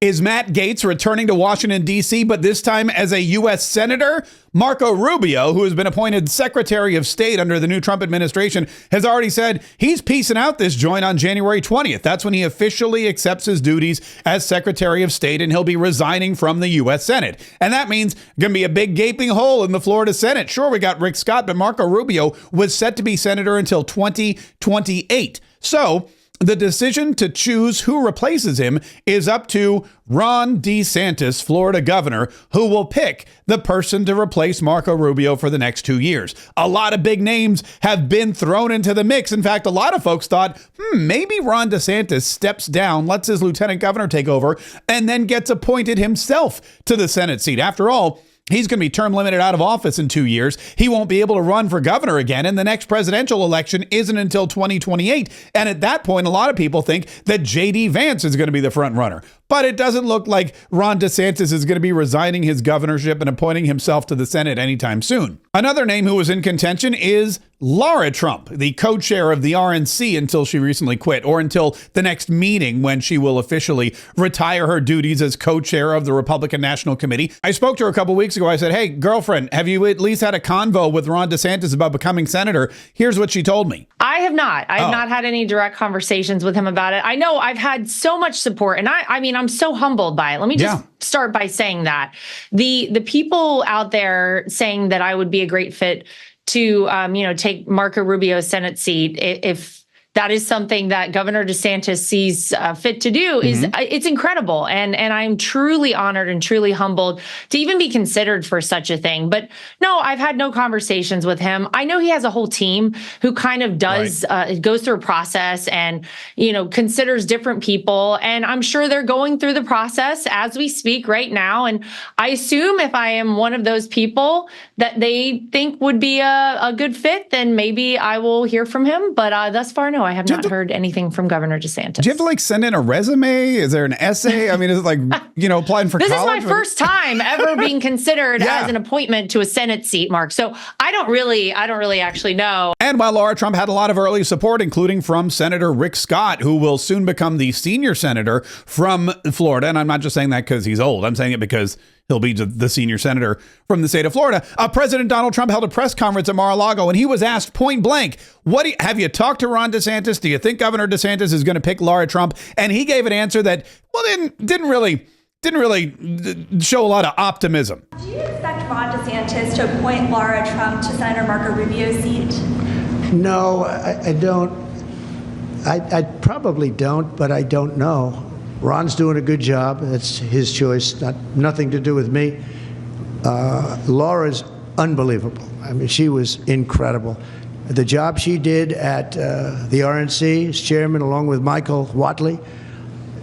Is Matt Gaetz returning to Washington, D.C., but this time as a U.S. Senator? Marco Rubio, who has been appointed Secretary of State under the new Trump administration, has already said he's piecing out this joint on January 20th. That's when he officially accepts his duties as Secretary of State, and he'll be resigning from the U.S. Senate. And that means going to be a big gaping hole in the Florida Senate. Sure, we got Rick Scott, but Marco Rubio was set to be senator until 2028. So the decision to choose who replaces him is up to Ron DeSantis, Florida governor, who will pick the person to replace Marco Rubio for the next 2 years. A lot of big names have been thrown into the mix. In fact, a lot of folks thought, maybe Ron DeSantis steps down, lets his lieutenant governor take over, and then gets appointed himself to the Senate seat. After all, he's going to be term limited out of office in 2 years. He won't be able to run for governor again, and the next presidential election isn't until 2028. And at that point, a lot of people think that J.D. Vance is going to be the front runner. But it doesn't look like Ron DeSantis is going to be resigning his governorship and appointing himself to the Senate anytime soon. Another name who was in contention is Laura Trump, the co-chair of the RNC until she recently quit, or until the next meeting when she will officially retire her duties as co-chair of the Republican National Committee. I spoke to her a couple weeks ago. I said, hey, girlfriend, have you at least had a convo with Ron DeSantis about becoming senator? Here's what she told me. I have not. I have not had any direct conversations with him about it. I know I've had so much support, and I mean, I'm so humbled by it. Let me just start by saying that the people out there saying that I would be a great fit to, take Marco Rubio's Senate seat, if that is something that Governor DeSantis sees fit to do, is it's incredible. And I'm truly honored and truly humbled to even be considered for such a thing. But no, I've had no conversations with him. I know he has a whole team who kind of does, goes through a process and, considers different people. And I'm sure they're going through the process as we speak right now. And I assume if I am one of those people that they think would be a good fit, then maybe I will hear from him. But thus far, no. I have not heard anything from Governor DeSantis. Do you have to send in a resume? Is there an essay? I mean, is it applying for college? This is my first time ever being considered as an appointment to a Senate seat, Mark. So I don't really actually know. And while Laura Trump had a lot of early support, including from Senator Rick Scott, who will soon become the senior senator from Florida, and I'm not just saying that because he's old. I'm saying it because he'll be the senior senator from the state of Florida. President Donald Trump held a press conference at Mar-a-Lago, and he was asked point blank, have you talked to Ron DeSantis? Do you think Governor DeSantis is going to pick Laura Trump? And he gave an answer that, didn't really show a lot of optimism. Do you expect Ron DeSantis to appoint Laura Trump to Senator Marco Rubio's seat? No, I don't. I probably don't, but I don't know. Ron's doing a good job. That's his choice, nothing to do with me. Laura's unbelievable. I mean, she was incredible. The job she did at the RNC as chairman, along with Michael Whatley,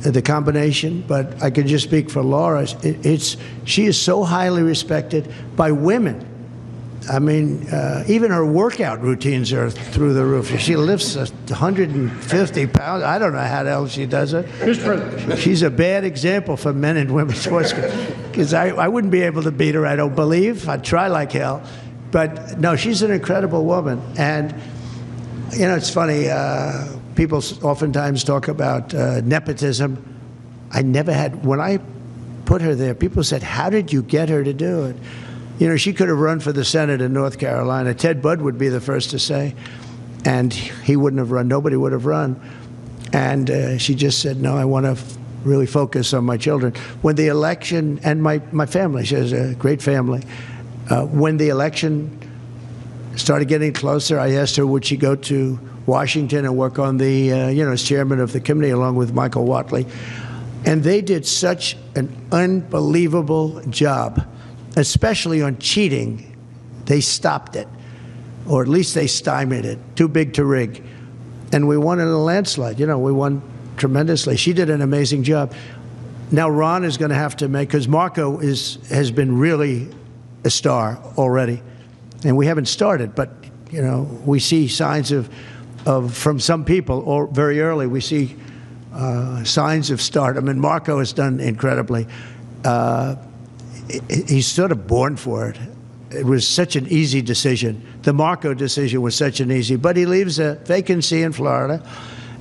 the combination. But I can just speak for Laura. She is so highly respected by women. I mean, even her workout routines are through the roof. She lifts 150 pounds. I don't know how the hell she does it. She's a bad example for men and women's sports because I wouldn't be able to beat her, I don't believe. I'd try like hell. But no, she's an incredible woman. And, it's funny. People oftentimes talk about nepotism. I never had, when I put her there, people said, how did you get her to do it? She could have run for the Senate in North Carolina. Ted Budd would be the first to say, and he wouldn't have run. Nobody would have run. And she just said, no, I want to really focus on my children. When the election, and my family, she has a great family. When the election started getting closer, I asked her, would she go to Washington and work on the, as chairman of the committee along with Michael Whatley. And they did such an unbelievable job. Especially on cheating, they stopped it, or at least they stymied it. Too big to rig. And we won in a landslide. We won tremendously. She did an amazing job. Now Ron is going to have to make, because Marco has been really a star already. And we haven't started, but, we see signs of from some people, or very early, we see signs of stardom. And Marco has done incredibly. He's sort of born for it. It was such an easy decision. The Marco decision was such an easy, but he leaves a vacancy in Florida,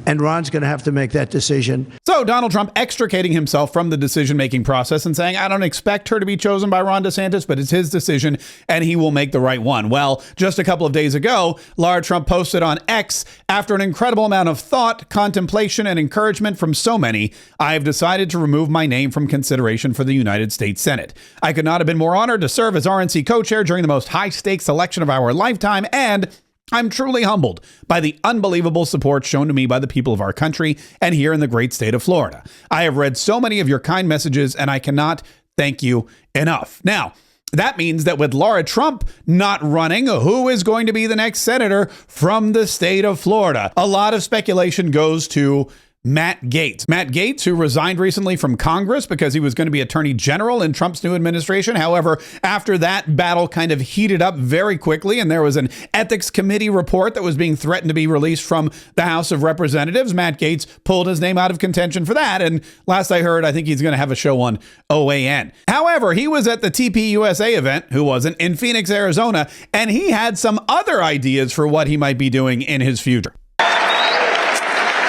and Ron's going to have to make that decision. So So Donald Trump extricating himself from the decision-making process and saying, I don't expect her to be chosen by Ron DeSantis, but it's his decision and he will make the right one. Well, just a couple of days ago, Lara Trump posted on X, after an incredible amount of thought, contemplation, and encouragement from so many, I have decided to remove my name from consideration for the United States Senate. I could not have been more honored to serve as RNC co-chair during the most high-stakes election of our lifetime, and I'm truly humbled by the unbelievable support shown to me by the people of our country and here in the great state of Florida. I have read so many of your kind messages, and I cannot thank you enough. Now, that means that with Lara Trump not running, who is going to be the next senator from the state of Florida? A lot of speculation goes to Matt Gaetz. Matt Gaetz, who resigned recently from Congress because he was going to be Attorney General in Trump's new administration. However, after that battle kind of heated up very quickly, and there was an ethics committee report that was being threatened to be released from the House of Representatives, Matt Gaetz pulled his name out of contention for that. And last I heard, I think he's going to have a show on OAN. However, he was at the TPUSA event, who wasn't, in Phoenix, Arizona, and he had some other ideas for what he might be doing in his future.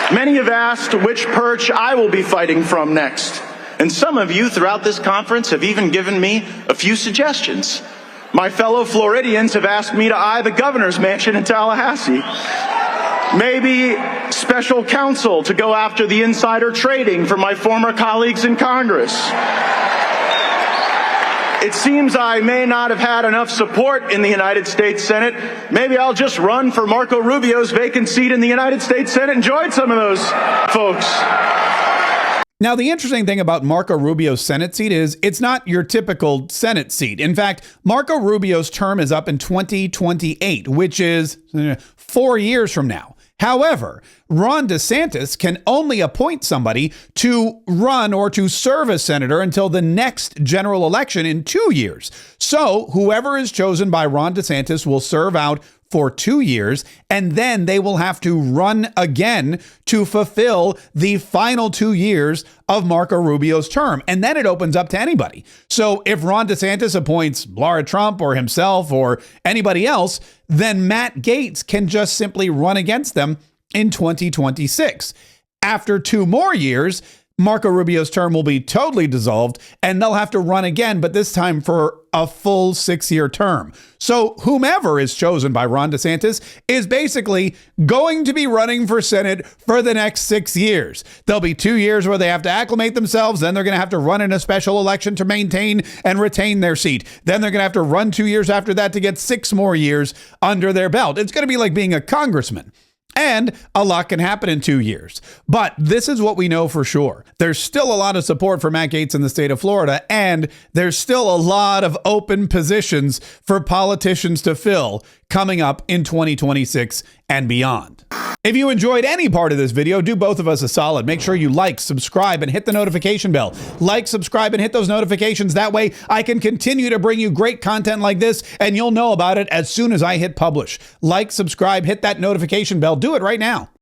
Many have asked which perch I will be fighting from next. And some of you throughout this conference have even given me a few suggestions. My fellow Floridians have asked me to eye the governor's mansion in Tallahassee. Maybe special counsel to go after the insider trading for my former colleagues in Congress. It seems I may not have had enough support in the United States Senate. Maybe I'll just run for Marco Rubio's vacant seat in the United States Senate and join some of those folks. Now, the interesting thing about Marco Rubio's Senate seat is it's not your typical Senate seat. In fact, Marco Rubio's term is up in 2028, which is 4 years from now. However, Ron DeSantis can only appoint somebody to run or to serve as senator until the next general election in 2 years. So whoever is chosen by Ron DeSantis will serve out for 2 years, and then they will have to run again to fulfill the final 2 years of Marco Rubio's term. And then it opens up to anybody. So if Ron DeSantis appoints Lara Trump or himself or anybody else, then Matt Gaetz can just simply run against them in 2026. After 2 more years, Marco Rubio's term will be totally dissolved and they'll have to run again, but this time for a full 6-year term. So whomever is chosen by Ron DeSantis is basically going to be running for Senate for the next 6 years. There'll be 2 years where they have to acclimate themselves. Then they're going to have to run in a special election to maintain and retain their seat. Then they're going to have to run 2 years after that to get 6 more years under their belt. It's going to be like being a congressman. And a lot can happen in 2 years. But this is what we know for sure. There's still a lot of support for Matt Gaetz in the state of Florida, and there's still a lot of open positions for politicians to fill coming up in 2026 and beyond. If you enjoyed any part of this video, do both of us a solid. Make sure you like, subscribe, and hit the notification bell. Like, subscribe, and hit those notifications. That way I can continue to bring you great content like this, and you'll know about it as soon as I hit publish. Like, subscribe, hit that notification bell. Do it right now.